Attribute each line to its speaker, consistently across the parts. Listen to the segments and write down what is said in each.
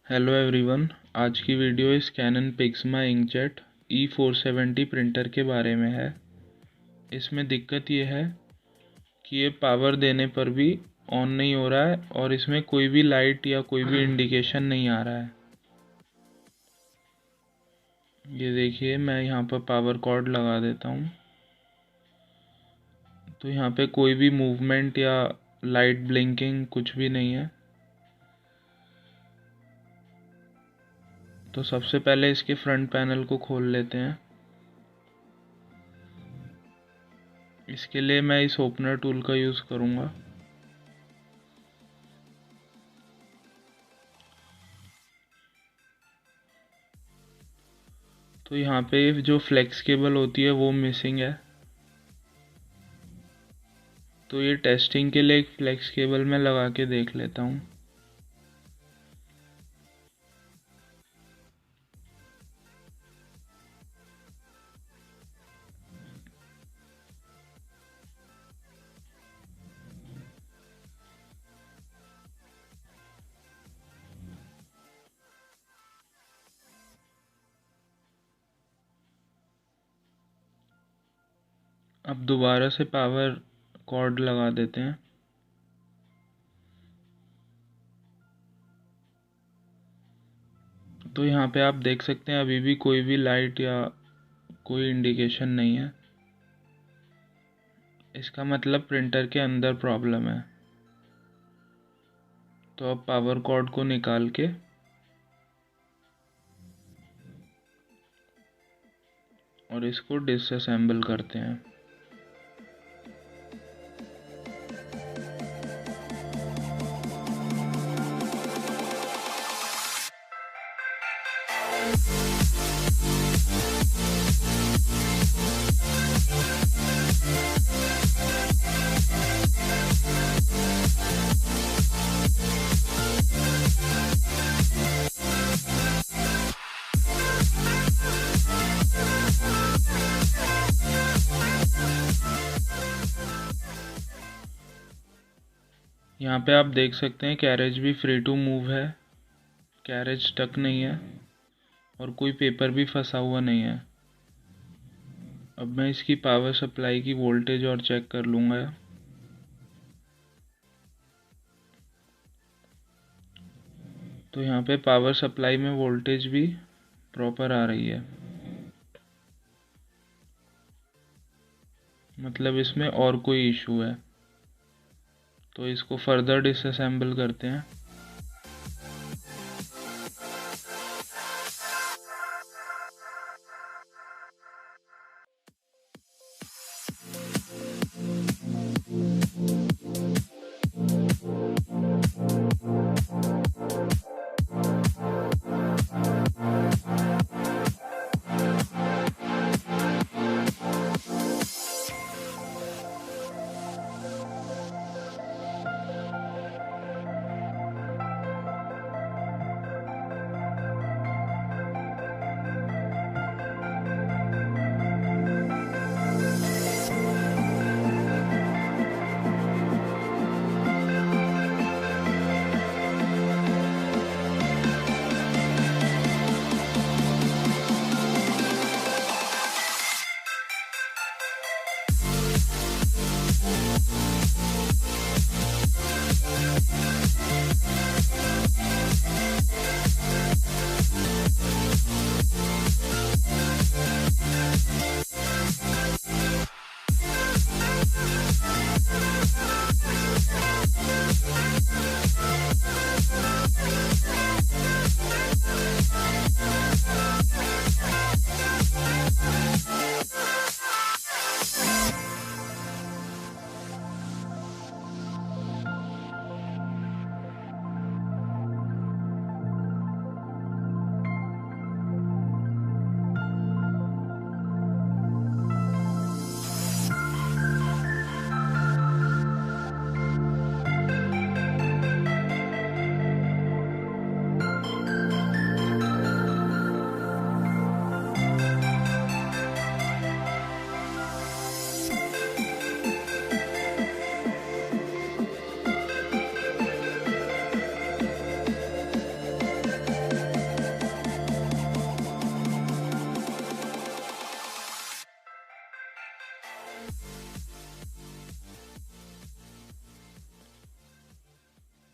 Speaker 1: Hello everyone. आज की video इस cannon Pixma inkjet E470 printer के बारे में है। इसमें दिक्कत ये है कि ये पावर देने पर भी ऑन नहीं हो रहा है और इसमें कोई भी लाइट या कोई भी इंडिकेशन नहीं आ रहा है। ये देखिए, मैं यहाँ पर पावर कॉर्ड लगा देता हूँ तो यहाँ पे कोई भी मूवमेंट या लाइट ब्लिंकिंग कुछ भी नहीं है। तो सबसे पहले इसके फ्रंट पैनल को खोल लेते हैं। इसके लिए मैं इस ओपनर टूल का यूज़ करूँगा। तो यहाँ पे जो फ्लेक्स केबल होती है वो मिसिंग है, तो ये टेस्टिंग के लिए एक फ्लेक्स केबल मैं लगा के देख लेता हूँ। अब दोबारा से पावर कॉर्ड लगा देते हैं। तो यहाँ पे आप देख सकते हैं अभी भी कोई भी लाइट या कोई इंडिकेशन नहीं है। इसका मतलब प्रिंटर के अंदर प्रॉब्लम है। तो अब पावर कॉर्ड को निकाल के और इसको डिसअसेंबल करते हैं। यहाँ पे आप देख सकते हैं कैरेज भी फ्री टू मूव है, कैरेज स्टक नहीं है और कोई पेपर भी फंसा हुआ नहीं है। अब मैं इसकी पावर सप्लाई की वोल्टेज और चेक कर लूँगा। तो यहाँ पे पावर सप्लाई में वोल्टेज भी प्रॉपर आ रही है, मतलब इसमें और कोई इशू है। तो इसको फर्दर डिसअसेंबल करते हैं।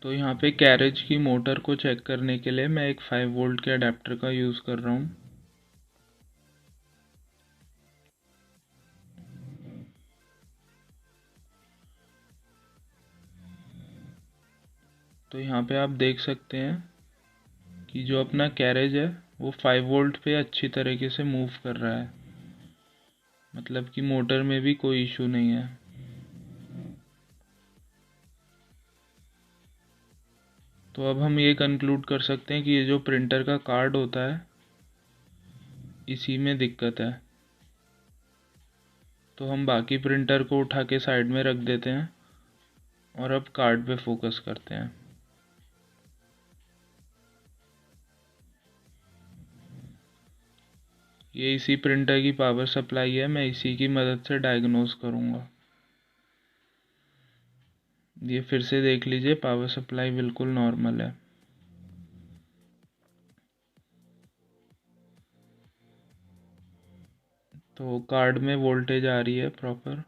Speaker 1: तो यहाँ पे कैरेज की मोटर को चेक करने के लिए मैं एक 5 वोल्ट के अडेप्टर का यूज़ कर रहा हूँ। तो यहाँ पे आप देख सकते हैं कि जो अपना कैरेज है वो 5 वोल्ट पे अच्छी तरीके से मूव कर रहा है, मतलब कि मोटर में भी कोई इशू नहीं है। तो अब हम ये कंक्लूड कर सकते हैं कि ये जो प्रिंटर का कार्ड होता है इसी में दिक्कत है। तो हम बाकी प्रिंटर को उठा के साइड में रख देते हैं और अब कार्ड पे फोकस करते हैं। ये इसी प्रिंटर की पावर सप्लाई है, मैं इसी की मदद से डायग्नोज करूँगा। ये फिर से देख लीजिए, पावर सप्लाई बिल्कुल नॉर्मल है। तो कार्ड में वोल्टेज आ रही है प्रॉपर,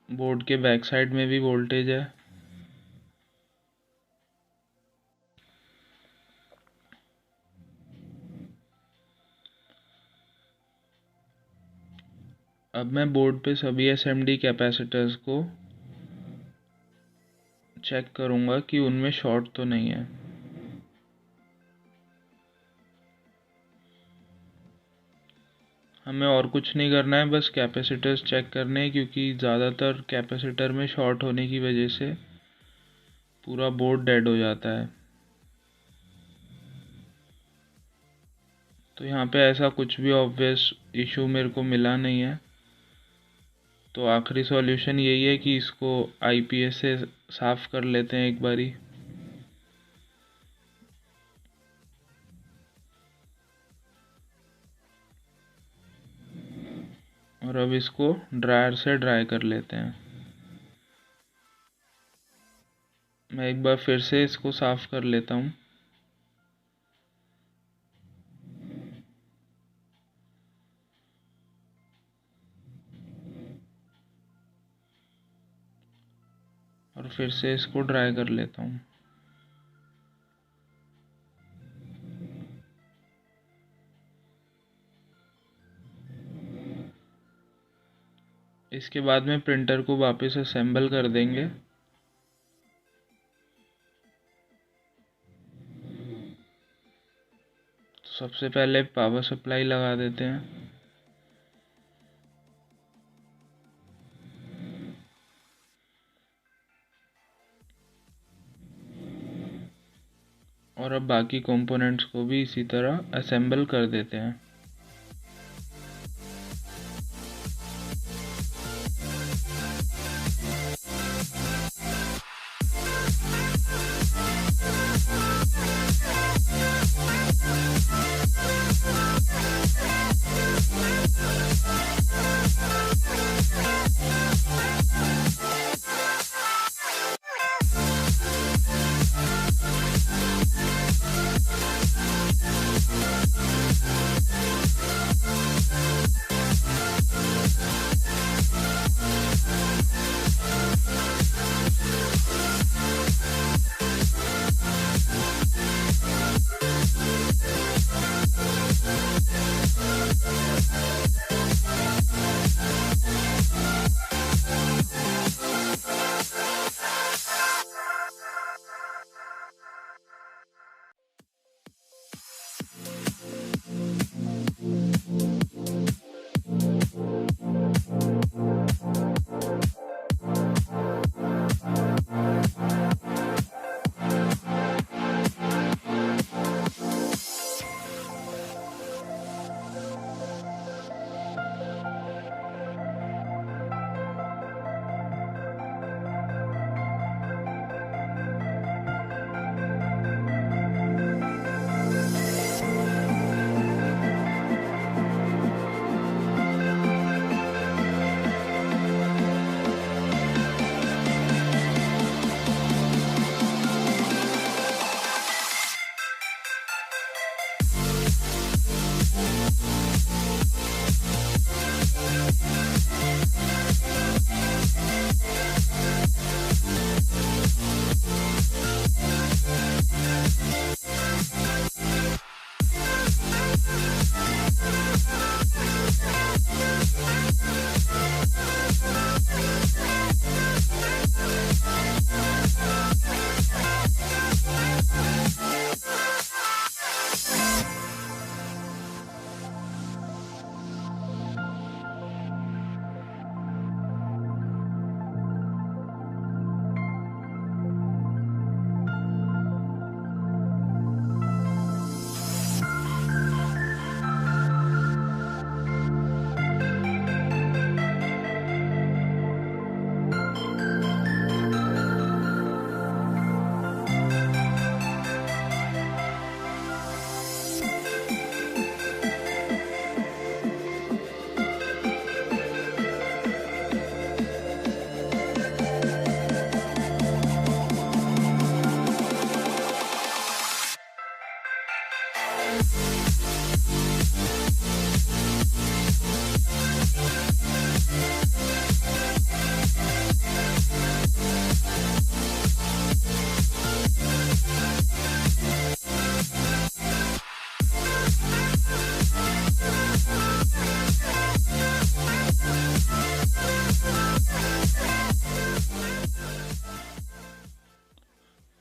Speaker 1: बोर्ड के बैक साइड में भी वोल्टेज है। अब मैं बोर्ड पे सभी एसएमडी कैपेसिटर्स को चेक करूँगा कि उनमें शॉर्ट तो नहीं है। हमें और कुछ नहीं करना है, बस कैपेसिटर्स चेक करने हैं, क्योंकि ज़्यादातर कैपेसिटर में शॉर्ट होने की वजह से पूरा बोर्ड डेड हो जाता है। तो यहाँ पे ऐसा कुछ भी ऑब्वियस इशू मेरे को मिला नहीं है। तो आखिरी सॉल्यूशन यही है कि इसको आईपीएस से साफ़ कर लेते हैं एक बारी। और अब इसको ड्रायर से ड्राई कर लेते हैं। मैं एक बार फिर से इसको साफ़ कर लेता हूँ। और फिर से इसको ड्राई कर लेता हूँ। इसके बाद में प्रिंटर को वापस असेंबल कर देंगे। तो सबसे पहले पावर सप्लाई लगा देते हैं। और अब बाकी कंपोनेंट्स को भी इसी तरह असेंबल कर देते हैं।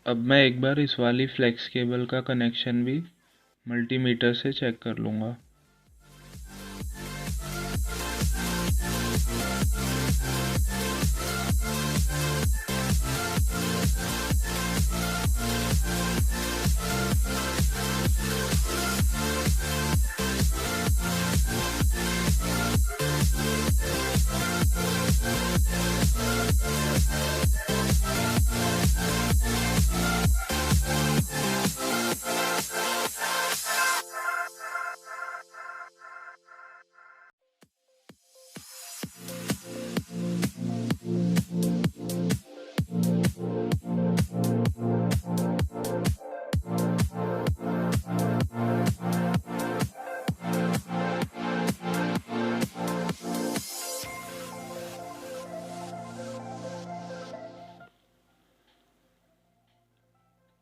Speaker 1: अब मैं एक बार इस वाली फ्लेक्स केबल का कनेक्शन भी मल्टीमीटर से चेक कर लूँगा।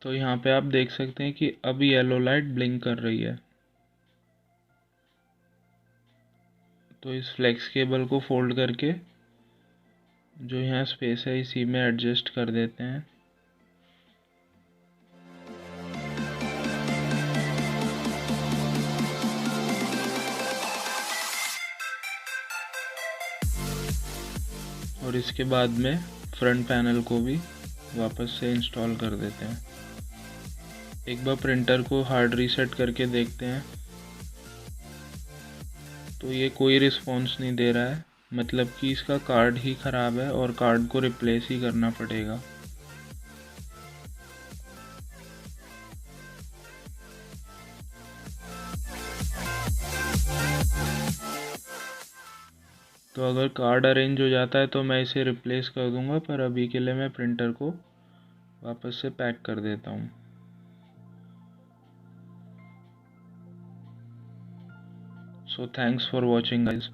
Speaker 1: तो यहाँ पे आप देख सकते हैं कि अब येलो लाइट ब्लिंक कर रही है। तो इस फ्लेक्स केबल को फोल्ड करके जो यहाँ स्पेस है इसी में एडजस्ट कर देते हैं। और इसके बाद में फ्रंट पैनल को भी वापस से इंस्टॉल कर देते हैं। एक बार प्रिंटर को हार्ड रीसेट करके देखते हैं तो ये कोई रिस्पॉन्स नहीं दे रहा है, मतलब कि इसका कार्ड ही ख़राब है और कार्ड को रिप्लेस ही करना पड़ेगा। तो अगर कार्ड अरेंज हो जाता है तो मैं इसे रिप्लेस कर दूंगा, पर अभी के लिए मैं प्रिंटर को वापस से पैक कर देता हूँ। So thanks for watching guys.